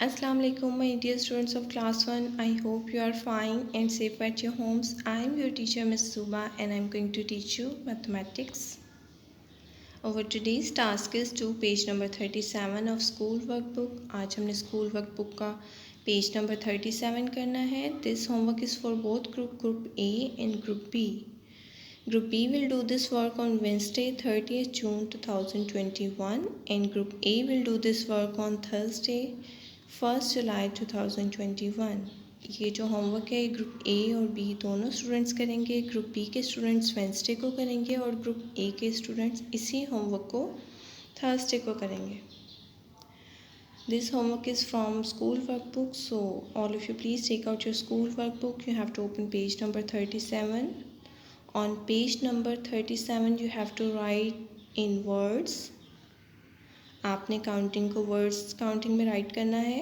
Assalamu alaikum, my dear students of class 1. I hope you are fine and safe at your homes. I am your teacher Miss Suba and I am going to teach you mathematics. Our today's task is to page number 37 of school workbook. आज हमने school workbook का page number 37 करना है. This homework is for both group A and group B. Group B will do this work on Wednesday 30th June 2021 and Group A will do this work on Thursday 1st July 2021. ये जो homework है group A और B दोनों students करेंगे. Group B के students Wednesday को करेंगे और ग्रुप ए के स्टूडेंट्स इसी होमवर्क को थर्सडे को करेंगे. This homework is from school workbook. So all of you please take out your school workbook. You have to open page number 37. On page number 37 you have to write in words. आपने counting को words counting में right करना है.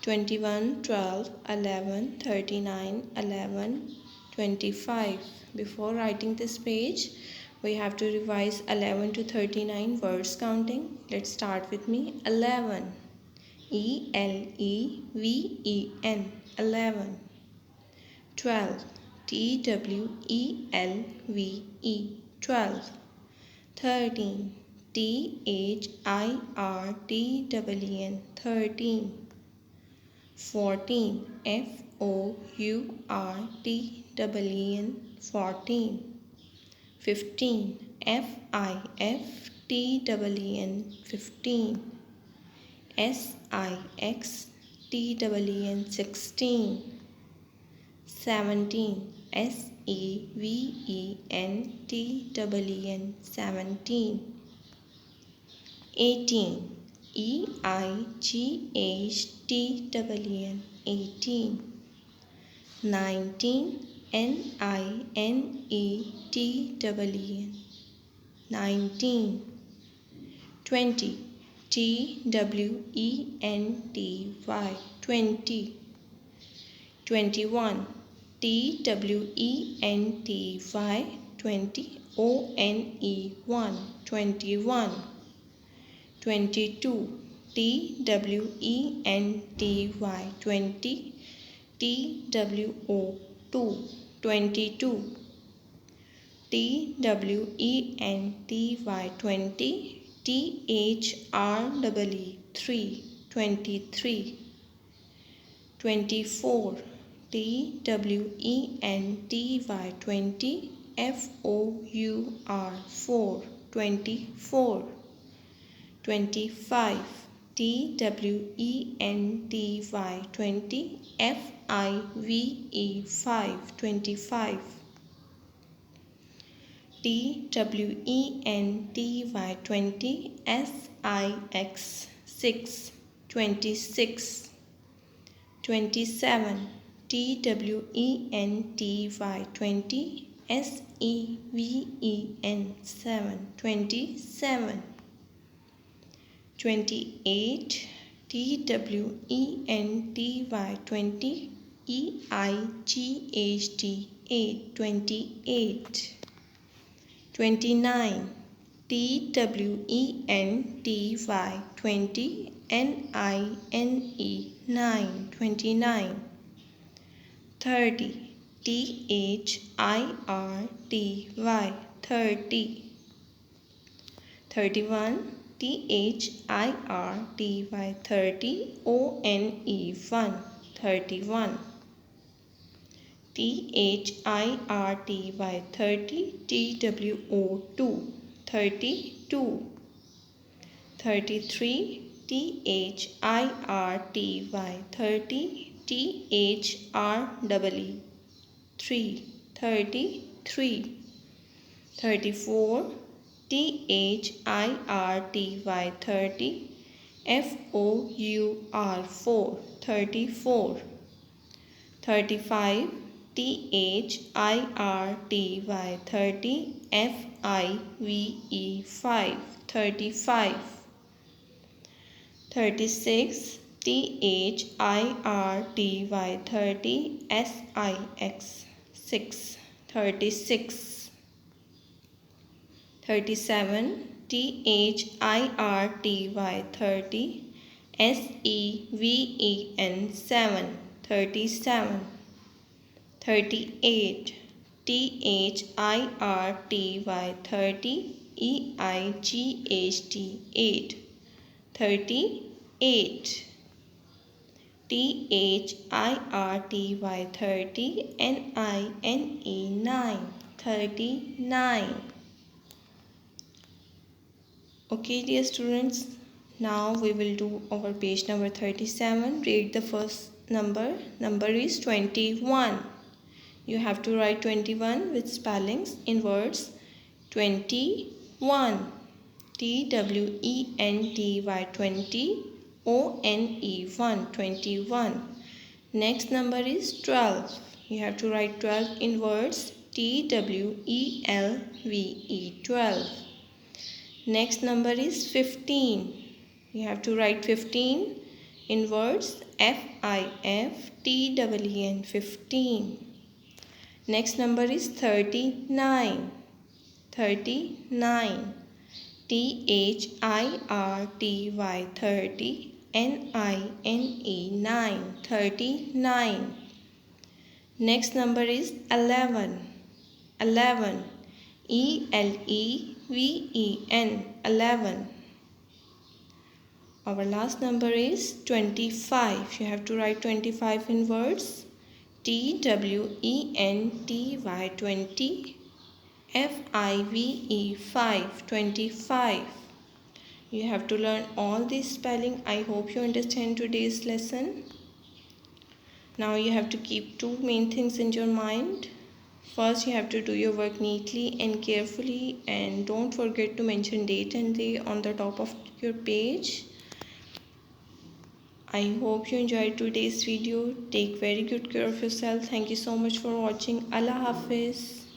21, 12, 11, 39, 11, 25. Before writing this page, we have to revise 11 to 39 words counting. Let's start with me. 11. E-L-E-V-E-N. 11. 12. T-W-E-L-V-E. 12. 13. T-H-I-R-T-E-N. 13. 14. F-O-U-R-T-E-N. 14. 15. F-I-F-T-E-N. 15. S-I-X-T-E-N. 16. 17. S-E-V-E-N-T-E-N. 17. 18. E-I-G-H-T-E-N. 18. 19. N-I-N-E-T-E-N. 19. 20. T-W-E-N-T-Y. 20. 21. T-W-E-N-T-Y. 20. O-N-E-1. 21. 22. T-W-E-N-T-Y. 20. T-W-O-2. 22. T-W-E-N-T-Y. 20. T-H-R-E-E-3. 23. 24. T-W-E-N-T-Y. 20. F-O-U-R-4. 24. 25. T-W-E-N-T-Y. 20. F-I-V-E-5. 25. T-W-E-N-T-Y. 20. S-I-X. 6. 26. 27. T-W-E-N-T-Y. 20. S-E-V-E-N. 7. 27. 28. T-W-E-N-T-Y. 20. E-I-G-H-T-8. 28. 29. T-W-E-N-T-Y. 20. N-I-N-E 9. 29. 30. T-H-I-R-T-Y. 30. 31. T-H-I-R-T-Y. 30. O-N-E-1. 31. T-H-I-R-T-Y. 30. T-W-O-2. 32. 33. T-H-I-R-T-Y. 30. T-H-R-E-E-3. 33. 34. T-H-I-R-T-Y. 30. F-O-U-R-4. 34. 35. T-H-I-R-T-Y. 30. F-I-V-E-5. 35. 36. T-H-I-R-T-Y. 30. S-I-X. 6. 36. 37. T-H-I-R-T-Y. 30. seven, 7, 37. 38, thirty, 30, eight, 38, thirty, 9, 39. Okay, dear students, now we will do our page number 37. Read the first number. Number is 21. You have to write 21 with spellings in words. 21, TWENTY, 20, ONE, 21. Next number is 12. You have to write 12 in words. TWELVE, 12. Next number is 15. You have to write 15 in words. FIFTEEN, 15. Next number is 39. 39. THIRTY, 30, NINE, 9. 39. Next number is 11. 11. ELEVEN, 11. Our last number is 25. You have to write 25 in words. TWENTY, 20, FIVE, 25. You have to learn all this spelling. I hope you understand today's lesson. Now you have to keep two main things in your mind. First, you have to do your work neatly and carefully, and don't forget to mention date and day on the top of your page. I hope you enjoyed today's video. Take very good care of yourself. Thank you so much for watching. Allah Hafiz.